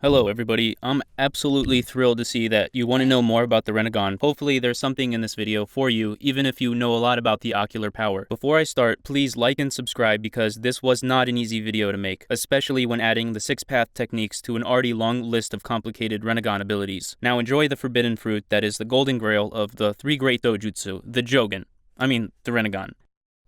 Hello everybody, I'm absolutely thrilled to see that you want to know more about the Rinnegan. Hopefully there's something in this video for you, even if you know a lot about the ocular power. Before I start, please like and subscribe because this was not an easy video to make, especially when adding the 6 path techniques to an already long list of complicated Rinnegan abilities. Now enjoy the forbidden fruit that is the golden grail of the 3 great dojutsu, the the Rinnegan.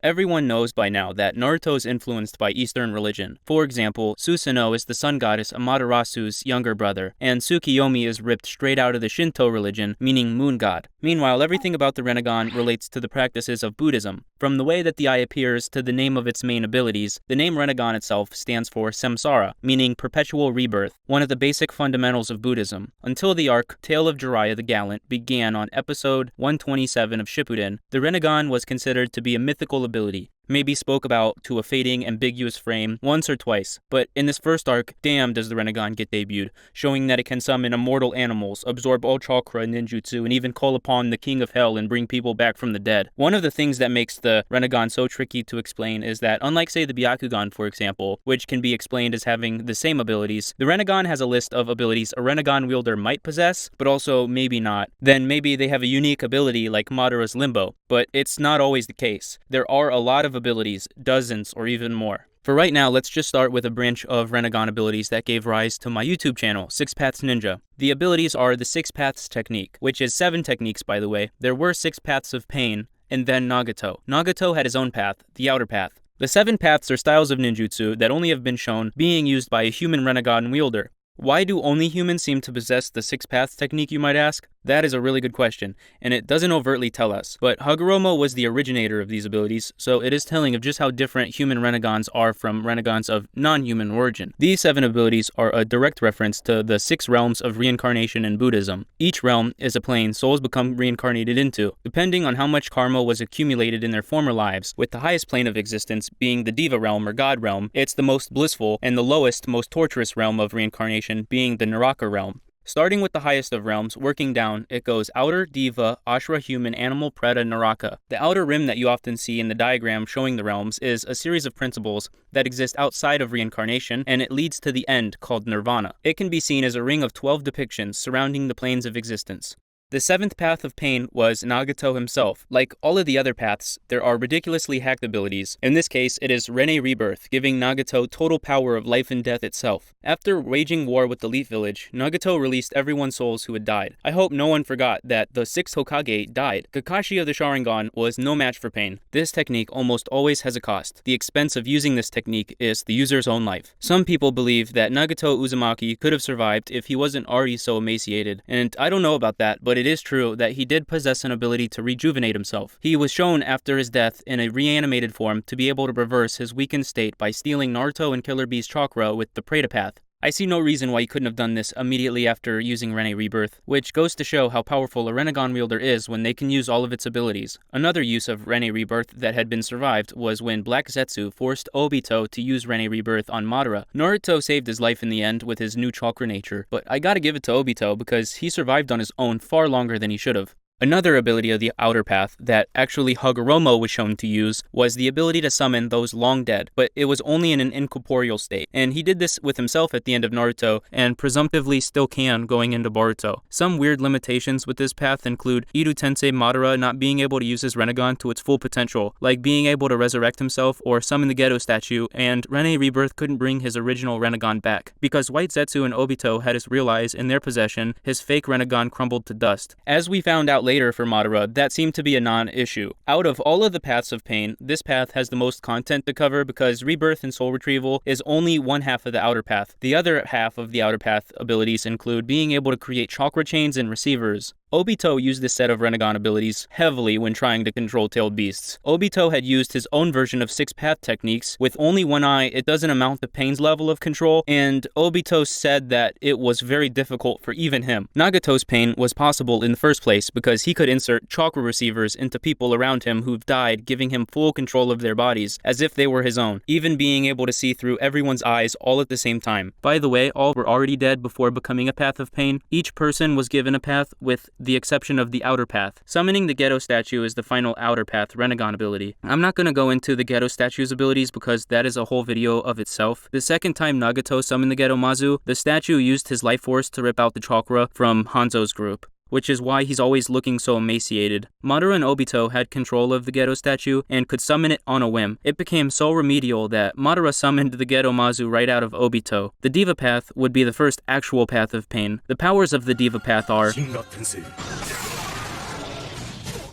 Everyone knows by now that Naruto is influenced by Eastern religion. For example, Susanoo is the sun goddess Amaterasu's younger brother, and Tsukiyomi is ripped straight out of the Shinto religion, meaning moon god. Meanwhile, everything about the Rinnegan relates to the practices of Buddhism. From the way that the eye appears to the name of its main abilities, the name Rinnegan itself stands for samsara, meaning perpetual rebirth, one of the basic fundamentals of Buddhism. Until the arc Tale of Jiraiya the Gallant began on episode 127 of Shippūden, the Rinnegan was considered to be a mythical ability, maybe spoke about to a fading, ambiguous frame once or twice, but in this first arc, damn does the Rinnegan get debuted, showing that it can summon immortal animals, absorb all chakra and ninjutsu, and even call upon the king of hell and bring people back from the dead. One of the things that makes the Rinnegan so tricky to explain is that, unlike say the Byakugan for example, which can be explained as having the same abilities, the Rinnegan has a list of abilities a Rinnegan wielder might possess, but also maybe not. Then maybe they have a unique ability like Madara's Limbo, but it's not always the case. There are a lot of abilities, dozens or even more. For right now, let's just start with a branch of Rinnegan abilities that gave rise to my YouTube channel, 6 Paths Ninja. The abilities are the 6 Paths technique, which is 7 techniques by the way. There were 6 Paths of Pain, and then Nagato. Nagato had his own path, the Outer Path. The 7 paths are styles of ninjutsu that only have been shown being used by a human Rinnegan wielder. Why do only humans seem to possess the 6 paths technique, you might ask? That is a really good question, and it doesn't overtly tell us. But Hagoromo was the originator of these abilities, so it is telling of just how different human Rennegans are from Rennegans of non-human origin. These 7 abilities are a direct reference to the 6 realms of reincarnation in Buddhism. Each realm is a plane souls become reincarnated into, depending on how much karma was accumulated in their former lives, with the highest plane of existence being the Diva realm or God realm. It's the most blissful, and the lowest, most torturous realm of reincarnation being the Naraka realm. Starting with the highest of realms, working down, it goes Outer, Diva, Ashura, Human, Animal, Preta, Naraka. The outer rim that you often see in the diagram showing the realms is a series of principles that exist outside of reincarnation, and it leads to the end called Nirvana. It can be seen as a ring of 12 depictions surrounding the planes of existence. The 7th path of pain was Nagato himself. Like all of the other paths, there are ridiculously hacked abilities. In this case, it is Rene Rebirth, giving Nagato total power of life and death itself. After waging war with the Leaf Village, Nagato released everyone's souls who had died. I hope no one forgot that the 6th Hokage died. Kakashi of the Sharingan was no match for pain. This technique almost always has a cost. The expense of using this technique is the user's own life. Some people believe that Nagato Uzumaki could have survived if he wasn't already so emaciated, and I don't know about that, but it is true that he did possess an ability to rejuvenate himself. He was shown after his death in a reanimated form to be able to reverse his weakened state by stealing Naruto and Killer Bee's chakra with the Preta Path. I see no reason why he couldn't have done this immediately after using Rene Rebirth, which goes to show how powerful a Rinnegan wielder is when they can use all of its abilities. Another use of Rene Rebirth that had been survived was when Black Zetsu forced Obito to use Rene Rebirth on Madara. Naruto saved his life in the end with his new chakra nature, but I gotta give it to Obito because he survived on his own far longer than he should have. Another ability of the Outer Path that actually Hagoromo was shown to use was the ability to summon those long dead, but it was only in an incorporeal state, and he did this with himself at the end of Naruto, and presumptively still can going into Boruto. Some weird limitations with this path include Iru Tensei Madara not being able to use his Rinnegan to its full potential, like being able to resurrect himself or summon the Geto statue, and Rene Rebirth couldn't bring his original Rinnegan back. Because White Zetsu and Obito had his real eyes in their possession, his fake Rinnegan crumbled to dust. As we found out later for Madara, that seemed to be a non-issue. Out of all of the paths of pain, this path has the most content to cover because rebirth and soul retrieval is only one half of the Outer Path. The other half of the Outer Path abilities include being able to create chakra chains and receivers. Obito used this set of Rinnegan abilities heavily when trying to control tailed beasts. Obito had used his own version of 6 path techniques. With only one eye, it doesn't amount to Pain's level of control, and Obito said that it was very difficult for even him. Nagato's Pain was possible in the first place because he could insert chakra receivers into people around him who've died, giving him full control of their bodies, as if they were his own, even being able to see through everyone's eyes all at the same time. By the way, all were already dead before becoming a path of pain. Each person was given a path with the exception of the Outer Path. Summoning the Geto statue is the final Outer Path Rinnegan ability. I'm not gonna go into the Geto statue's abilities because that is a whole video of itself. The second time Nagato summoned the Geto Mazu, the statue used his life force to rip out the chakra from Hanzo's group, which is why he's always looking so emaciated. Madara and Obito had control of the Geto statue and could summon it on a whim. It became so remedial that Madara summoned the Geto Mazu right out of Obito. The Diva Path would be the first actual path of pain. The powers of the Diva Path are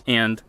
and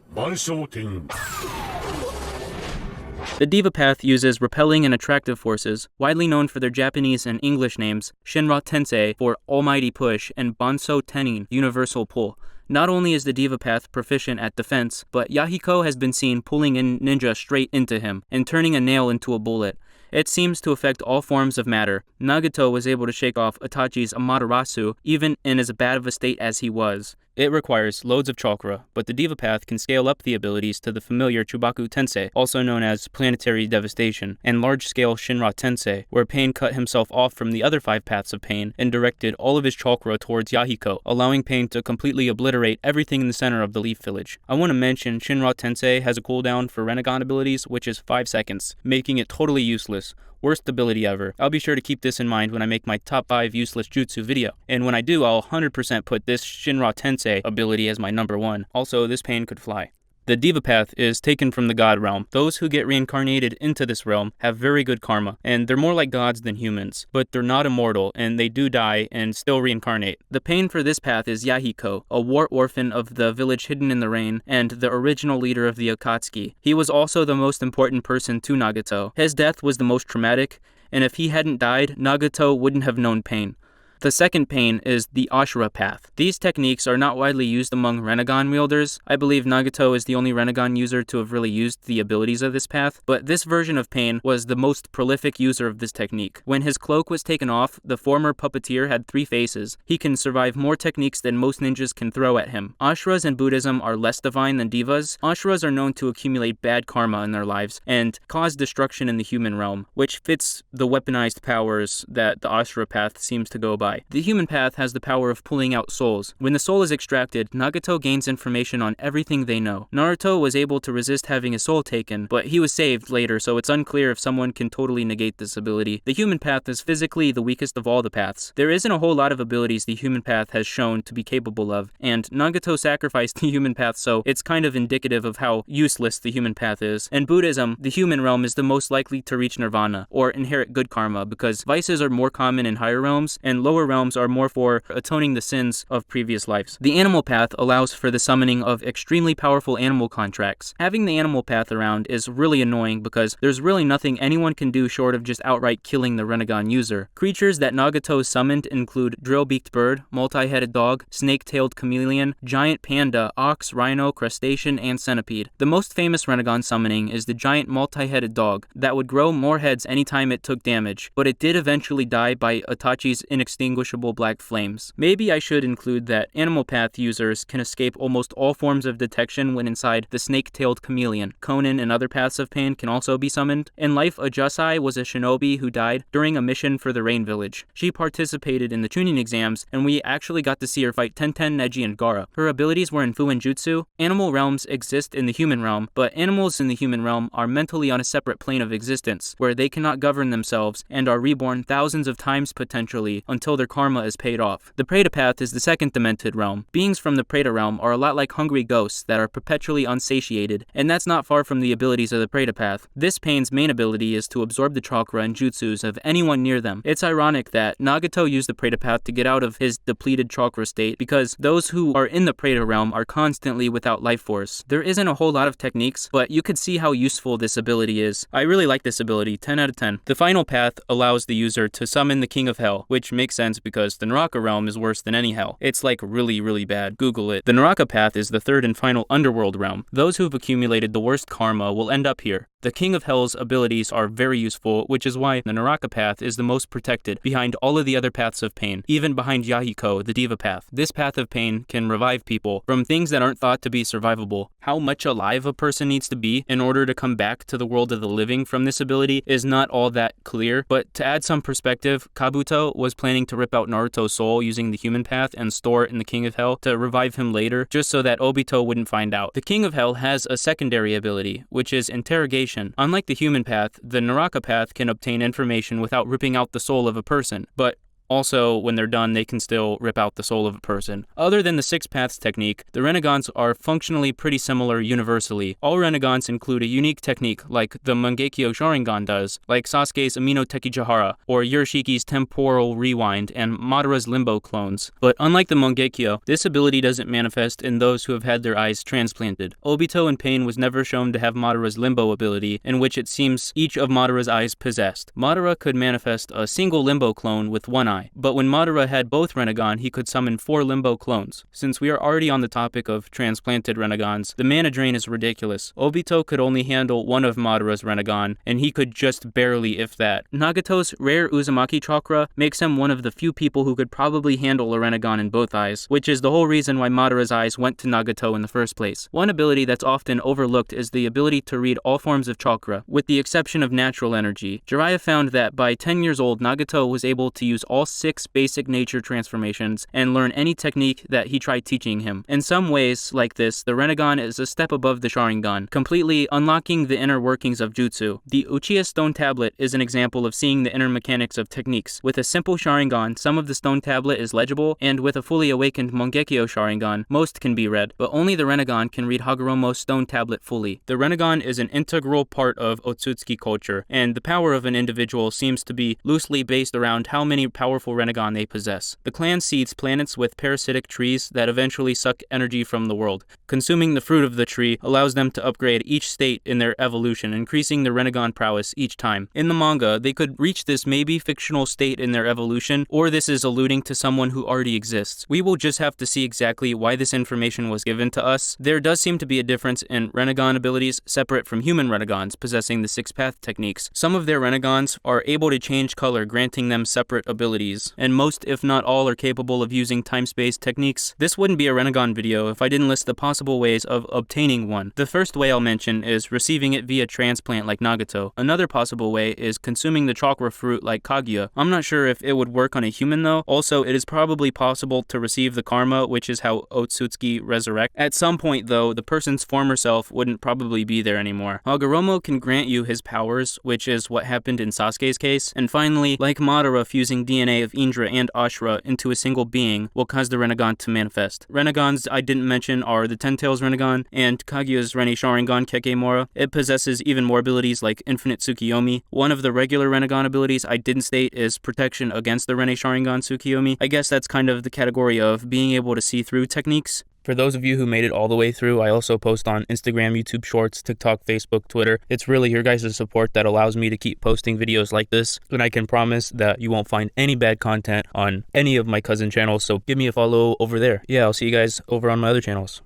the Diva Path uses repelling and attractive forces, widely known for their Japanese and English names, Shinra Tensei for Almighty Push and Banso Tenin, Universal Pull. Not only is the Diva Path proficient at defense, but Yahiko has been seen pulling in ninja straight into him and turning a nail into a bullet. It seems to affect all forms of matter. Nagato was able to shake off Itachi's Amaterasu, even in as bad of a state as he was. It requires loads of chakra, but the Diva Path can scale up the abilities to the familiar Chubaku Tensei, also known as Planetary Devastation, and large-scale Shinra Tensei, where Pain cut himself off from the other 5 paths of Pain and directed all of his chakra towards Yahiko, allowing Pain to completely obliterate everything in the center of the Leaf Village. I want to mention Shinra Tensei has a cooldown for Rinnegan abilities, which is 5 seconds, making it totally useless. Worst ability ever. I'll be sure to keep this in mind when I make my top 5 useless jutsu video. And when I do, I'll 100% put this Shinra Tensei ability as my number 1. Also, this Pain could fly. The Diva Path is taken from the God realm. Those who get reincarnated into this realm have very good karma, and they're more like gods than humans, but they're not immortal, and they do die and still reincarnate. The Pain for this path is Yahiko, a war orphan of the village hidden in the rain, and the original leader of the Akatsuki. He was also the most important person to Nagato. His death was the most traumatic, and if he hadn't died, Nagato wouldn't have known Pain. The second Pain is the Ashura Path. These techniques are not widely used among Rinnegan wielders. I believe Nagato is the only Rinnegan user to have really used the abilities of this path, but this version of Pain was the most prolific user of this technique. When his cloak was taken off, the former puppeteer had 3 faces. He can survive more techniques than most ninjas can throw at him. Ashuras in Buddhism are less divine than Divas. Ashuras are known to accumulate bad karma in their lives and cause destruction in the human realm, which fits the weaponized powers that the Ashura Path seems to go by. The human path has the power of pulling out souls. When the soul is extracted, Nagato gains information on everything they know. Naruto was able to resist having his soul taken, but he was saved later, so it's unclear if someone can totally negate this ability. The human path is physically the weakest of all the paths. There isn't a whole lot of abilities the human path has shown to be capable of, and Nagato sacrificed the human path, so it's kind of indicative of how useless the human path is. In Buddhism, the human realm is the most likely to reach nirvana, or inherit good karma, because vices are more common in higher realms, and lower realms are more for atoning the sins of previous lives. The animal path allows for the summoning of extremely powerful animal contracts. Having the animal path around is really annoying because there's really nothing anyone can do short of just outright killing the Rinnegan user. Creatures that Nagato summoned include drill-beaked bird, multi-headed dog, snake-tailed chameleon, giant panda, ox, rhino, crustacean, and centipede. The most famous Rinnegan summoning is the giant multi-headed dog that would grow more heads anytime it took damage, but it did eventually die by Itachi's inextinguishable black flames. Maybe I should include that animal path users can escape almost all forms of detection when inside the snake-tailed chameleon. Conan and other paths of pain can also be summoned. In life, Ajusai was a shinobi who died during a mission for the Rain Village. She participated in the Chunin exams, and we actually got to see her fight Tenten, Neji, and Gaara. Her abilities were in Fuin Jutsu. Animal realms exist in the human realm, but animals in the human realm are mentally on a separate plane of existence, where they cannot govern themselves and are reborn thousands of times potentially until their karma is paid off. The Preta Path is the second demented realm. Beings from the Preta realm are a lot like hungry ghosts that are perpetually unsatiated, and that's not far from the abilities of the Preta Path. This Pain's main ability is to absorb the chakra and jutsus of anyone near them. It's ironic that Nagato used the Preta Path to get out of his depleted chakra state because those who are in the Preta realm are constantly without life force. There isn't a whole lot of techniques, but you could see how useful this ability is. I really like this ability, 10 out of 10. The final path allows the user to summon the King of Hell, which makes sense because the Naraka realm is worse than any hell. It's like really bad. Google it. The Naraka path is the third and final underworld realm. Those who've accumulated the worst karma will end up here. The King of Hell's abilities are very useful, which is why the Naraka path is the most protected behind all of the other paths of pain, even behind Yahiko, the Diva Path. This path of pain can revive people from things that aren't thought to be survivable. How much alive a person needs to be in order to come back to the world of the living from this ability is not all that clear, but to add some perspective, Kabuto was planning to rip out Naruto's soul using the human path and store it in the King of Hell to revive him later, just so that Obito wouldn't find out. The King of Hell has a secondary ability, which is Interrogation. Unlike the human path, the Naraka path can obtain information without ripping out the soul of a person, but also, when they're done, they can still rip out the soul of a person. Other than the Six Paths technique, the Rinegans are functionally pretty similar universally. All Rinegans include a unique technique like the Mangekyo Sharingan does, like Sasuke's Amino Tekijahara, or Yoroshiki's Temporal Rewind, and Madara's Limbo clones. But unlike the Mangekyo, this ability doesn't manifest in those who have had their eyes transplanted. Obito in Pain was never shown to have Madara's Limbo ability, in which it seems each of Madara's eyes possessed. Madara could manifest a single Limbo clone with one eye, but when Madara had both Rinnegan, he could summon 4 Limbo clones. Since we are already on the topic of transplanted Rinnegans, the mana drain is ridiculous. Obito could only handle one of Madara's Rinnegan, and he could just barely, if that. Nagato's rare Uzumaki Chakra makes him one of the few people who could probably handle a Rinnegan in both eyes, which is the whole reason why Madara's eyes went to Nagato in the first place. One ability that's often overlooked is the ability to read all forms of chakra, with the exception of natural energy. Jiraiya found that by 10 years old, Nagato was able to use all 6 basic nature transformations and learn any technique that he tried teaching him. In some ways, like this, the Rinnegan is a step above the Sharingan, completely unlocking the inner workings of jutsu. The Uchiha Stone Tablet is an example of seeing the inner mechanics of techniques. With a simple Sharingan, some of the Stone Tablet is legible, and with a fully awakened Mangekyo Sharingan, most can be read, but only the Rinnegan can read Hagoromo's Stone Tablet fully. The Rinnegan is an integral part of Otsutsuki culture, and the power of an individual seems to be loosely based around how many powerful Rinnegan they possess. The clan seeds planets with parasitic trees that eventually suck energy from the world. Consuming the fruit of the tree allows them to upgrade each state in their evolution, increasing their Rinnegan prowess each time. In the manga, they could reach this maybe fictional state in their evolution, or this is alluding to someone who already exists. We will just have to see exactly why this information was given to us. There does seem to be a difference in Rinnegan abilities separate from human Rennegans possessing the Six Path techniques. Some of their Rennegans are able to change color, granting them separate abilities, and most, if not all, are capable of using time-space techniques. This wouldn't be a Rinnegan video if I didn't list the possible ways of obtaining one. The first way I'll mention is receiving it via transplant like Nagato. Another possible way is consuming the chakra fruit like Kaguya. I'm not sure if it would work on a human though. Also, it is probably possible to receive the karma, which is how Otsutsuki resurrect. At some point though, the person's former self wouldn't probably be there anymore. Hagoromo can grant you his powers, which is what happened in Sasuke's case. And finally, like Madara fusing DNA of Indra and Ashura into a single being will cause the Rinnegan to manifest. Rennegans I didn't mention are the Ten Tails Rinnegan and Kaguya's Renne Sharingan Kekemura. It possesses even more abilities like Infinite Tsukiyomi. One of the regular Rinnegan abilities I didn't state is protection against the Renne Sharingan Tsukiyomi. I guess that's kind of the category of being able to see through techniques. For those of you who made it all the way through, I also post on Instagram, YouTube Shorts, TikTok, Facebook, Twitter. It's really your guys' support that allows me to keep posting videos like this, and I can promise that you won't find any bad content on any of my cousin channels, so give me a follow over there. Yeah, I'll see you guys over on my other channels.